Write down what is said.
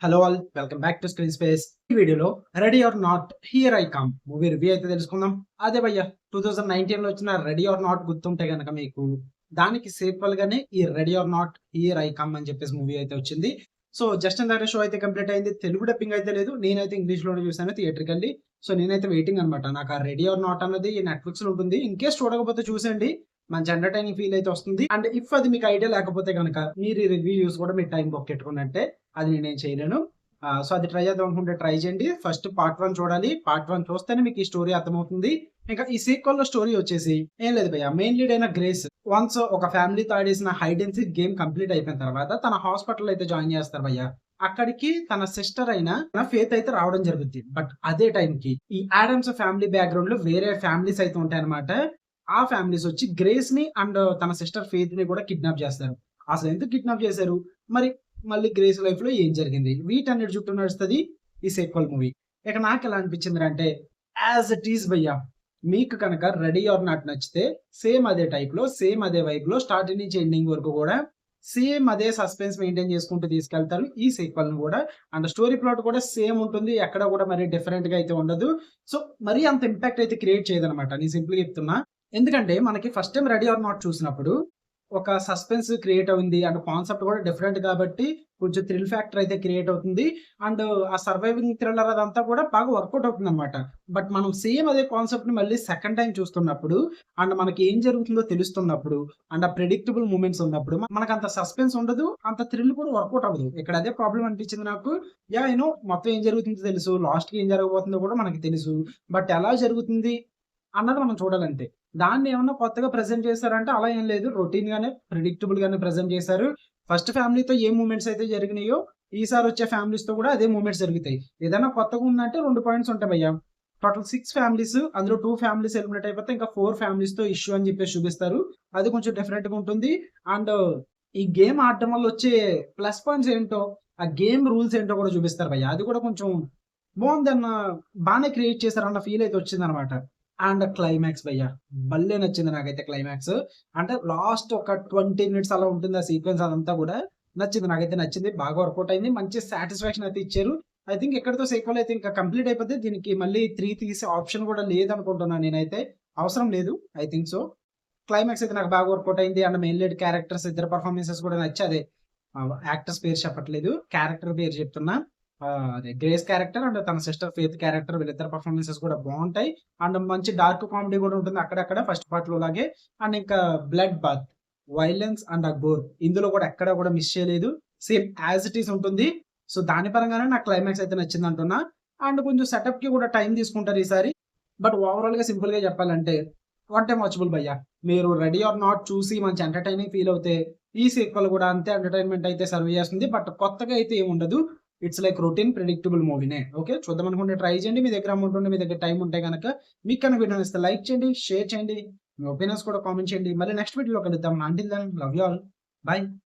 Hello all, welcome back to screen space. ఈ వీడియోలో ready or not here I come movie review అయితే తెలుసుకుందాం. అదే భయ్య 2019 లో వచ్చిన రెడీ ఆర్ నాట్ గుర్తుంటే గనక మీకు దానికి సీక్వెల్ గానే ఈ ready or not here I come అని చెప్పేసి మూవీ అయితే వచ్చింది. సో జస్ట్ అండ్ షో అయితే కంప్లీట్ అయింది. తెలుగు డబ్బింగ్ అయితే లేదు, నేనైతే ఇంగ్లీష్ లోనే చూసాను థియేటర్కి. సో నేనైతే వెయిటింగ్ అనమాట. నాకు ఆ రెడీ ఆర్ నాట్ అన్నది నెట్ఫ్లిక్స్ లో ఉంటుంది. ఇన్ కేస్ చూడకపోతే చూసండి, మంచి ఎంటర్టైనింగ్ ఫీల్ అయితే వస్తుంది. అండ్ ఇఫ్ అది మీకు ఐడియా లేకపోతే కనుక మీరు ఈ రివ్యూ యూస్ కూడా మీరు టైం బొక్కెట్టుకున్నట్టే, అది నేనేం చేయలేను. సో అది ట్రై చేద్దాం అనుకుంటే ట్రై చేయండి. ఫస్ట్ పార్ట్ 1 చూడాలి. పార్ట్ 1 చూస్తేనే మీకు ఈ స్టోరీ అర్థమవుతుంది. ఇంకా ఈ సీక్వెల్ లో స్టోరీ వచ్చేసి ఏం లేదు భయ్య, మెయిన్ లీడ్ అయిన గ్రేస్ వన్స్ ఒక ఫ్యామిలీతో ఆడేసిన hide and seek game complete అయిపోయిన తర్వాత తన హాస్పిటల్ అయితే జాయిన్ చేస్తారు భయ్య. అక్కడికి తన సిస్టర్ అయిన ఫేత్ అయితే రావడం జరుగుతుంది. బట్ అదే టైం కి ఈ ఆడమ్స్ ఫ్యామిలీ బ్యాక్గ్రౌండ్ లో వేరే ఫ్యామిలీస్ అయితే ఉంటాయన్నమాట. ఆ ఫ్యామిలీస్ వచ్చి గ్రేస్ ని అండ్ తన సిస్టర్ ఫేత్ ని కూడా కిడ్నాప్ చేస్తారు. అసలు ఎందుకు కిడ్నాప్ చేశారు, మరి మళ్ళీ గ్రేస్ లైఫ్ లో ఏం జరిగింది, వీటన్నిటి చుట్టూ నడుస్తుంది ఈ సీక్వెల్ మూవీ. ఇక నాకు ఎలా అనిపించింది అంటే, యాజ్ ఇట్ ఈస్ భయ్యా, మీకు కనుక రెడీ ఆర్ నాట్ నచ్చితే సేమ్ అదే టైప్ లో, సేమ్ అదే వైబ్ లో స్టార్టింగ్ నుంచి ఎండింగ్ వరకు కూడా సేమ్ అదే సస్పెన్స్ మెయింటైన్ చేసుకుంటూ తీసుకెళ్తారు ఈ సీక్వెల్ ను కూడా. అండ్ స్టోరీ ప్లాట్ కూడా సేమ్ ఉంటుంది, ఎక్కడ కూడా మరి డిఫరెంట్ గా అయితే ఉండదు. సో మరీ అంత ఇంపాక్ట్ అయితే క్రియేట్ చేయదనమాట, నేను సింపుల్ చెప్తున్నా. ఎందుకంటే మనకి first time ready or not చూసినప్పుడు ఒక సస్పెన్స్ క్రియేట్ అయింది అండ్ కాన్సెప్ట్ కూడా డిఫరెంట్ కాబట్టి కొంచెం థ్రిల్ ఫ్యాక్టర్ అయితే క్రియేట్ అవుతుంది. అండ్ ఆ సర్వైవింగ్ థ్రిల్లర్ అదంతా కూడా బాగా వర్కౌట్ అవుతుంది అనమాట. బట్ మనం సేమ్ అదే కాన్సెప్ట్ ని మళ్ళీ సెకండ్ టైం చూస్తున్నప్పుడు అండ్ మనకి ఏం జరుగుతుందో తెలుస్తున్నప్పుడు అండ్ ఆ ప్రెడిక్టబుల్ మూమెంట్స్ ఉన్నప్పుడు మనకు అంత సస్పెన్స్ ఉండదు, అంత థ్రిల్ కూడా వర్కౌట్ అవ్వదు. ఇక్కడ అదే ప్రాబ్లం అనిపించింది నాకు. యూనో మొత్తం ఏం జరుగుతుందో తెలుసు, లాస్ట్ కి ఏం జరగబోతుందో కూడా మనకి తెలుసు, బట్ ఎలా జరుగుతుంది అన్నది మనం చూడాలంతే. దాన్ని ఏమన్నా కొత్తగా ప్రెజెంట్ చేశారంటే అలా ఏం లేదు. రొటీన్ గానే, ప్రెడిక్టబుల్ గానే ప్రెజెంట్ చేశారు. ఫస్ట్ ఫ్యామిలీతో ఏ మూవ్‌మెంట్స్ అయితే జరిగినాయో, ఈసారి వచ్చే ఫ్యామిలీస్‌తో కూడా అదే మూవ్‌మెంట్స్ జరుగుతాయి. ఏదైనా కొత్తగా ఉందంటే 2 పాయింట్స్ ఉంటాయి భయ్య. టోటల్ 6 ఫ్యామిలీస్, అందులో 2 ఫ్యామిలీస్ ఎలిమినేట్ అయిపోతే ఇంకా 4 ఫ్యామిలీస్‌తో ఇష్యూ అని చెప్పేసి చూపిస్తారు. అది కొంచెం డిఫరెంట్‌గా ఉంటుంది. అండ్ ఈ గేమ్ ఆడడం వల్ల వచ్చే ప్లస్ పాయింట్స్ ఏంటో, ఆ గేమ్ రూల్స్ ఏంటో కూడా చూపిస్తారు భయ్య. అది కూడా కొంచెం బావుందన్న, బానే క్రియేట్ చేశారన్న ఫీల్ అయితే వచ్చిందనమాట. అండ్ క్లైమాక్స్ భయ్య, భలే నచ్చింది నాకైతే క్లైమాక్స్. అంటే లాస్ట్ ఒక 20 మినిట్స్ అలా ఉంటుంది ఆ సీక్వెన్స్, అదంతా కూడా నచ్చింది, నాకైతే నచ్చింది. బాగా వర్కౌట్ అయింది, మంచి సాటిస్ఫాక్షన్ అయితే ఇచ్చారు. ఐ థింక్ ఇక్కడితో సీక్వెల్ అయితే ఇంకా కంప్లీట్ అయిపోతే దీనికి మళ్ళీ 3 తీసే ఆప్షన్ కూడా లేదనుకుంటున్నాను నేనైతే. అవసరం లేదు, ఐ థింక్ సో. క్లైమాక్స్ అయితే నాకు బాగా వర్కౌట్ అయింది. అండ్ మెయిన్ లీడ్ క్యారెక్టర్స్ ఇద్దరు పర్ఫార్మెన్సెస్ కూడా నచ్చి, అదే యాక్టర్స్ పేరు చెప్పట్లేదు, క్యారెక్టర్ పేరు చెప్తున్నా. అదే గ్రేస్ క్యారెక్టర్ అండ్ తన సిస్టర్ ఫేత్ క్యారెక్టర్, వీళ్ళిద్దరు పర్ఫార్మెన్సెస్ కూడా బాగుంటాయి. అండ్ మంచి డార్క్ కామెడీ కూడా ఉంటుంది అక్కడక్కడ ఫస్ట్ పార్ట్ లో లాగే. అండ్ ఇంకా బ్లడ్ బాత్, వైలెన్స్ అండ్ ఆ గోర్ ఇందులో కూడా ఎక్కడ కూడా మిస్ చేయలేదు, సేమ్ యాజ్ ఇట్ ఈస్ ఉంటుంది. సో దాని పరంగానే నాకు క్లైమాక్స్ అయితే నచ్చింది అంటున్నా. అండ్ కొంచెం సెటప్ కి కూడా టైం తీసుకుంటారు ఈసారి. బట్ ఓవరాల్ గా సింపుల్ గా చెప్పాలంటే వన్ టైం వాచబుల్ భయ్యా. మీరు రెడీ ఆర్ నాట్ చూసి మంచి ఎంటర్టైనింగ్ ఫీల్ అవుతే ఈ సీక్వెల్ కూడా అంతే ఎంటర్టైన్మెంట్ అయితే సర్వ్ చేస్తుంది. బట్ కొత్తగా అయితే ఏమి ఉండదు. ఇట్స్ లైక్ రొటీన్ ప్రెడిక్టబుల్ మూవీనే. ఓకే, చూద్దాం అనుకుంటే ట్రై చేయండి. మీ దగ్గర అమౌంట్ ఉంటే, మీ దగ్గర టైం ఉంటే కనుక, మీకు కనుక వీడియో ఇస్తే లైక్ చేయండి, షేర్ చేయండి, మీ ఒపీనియన్స్ కూడా కామెంట్ చేయండి. మళ్ళీ నెక్స్ట్ వీడియోలో కలుద్దాం. Until then love you all, by.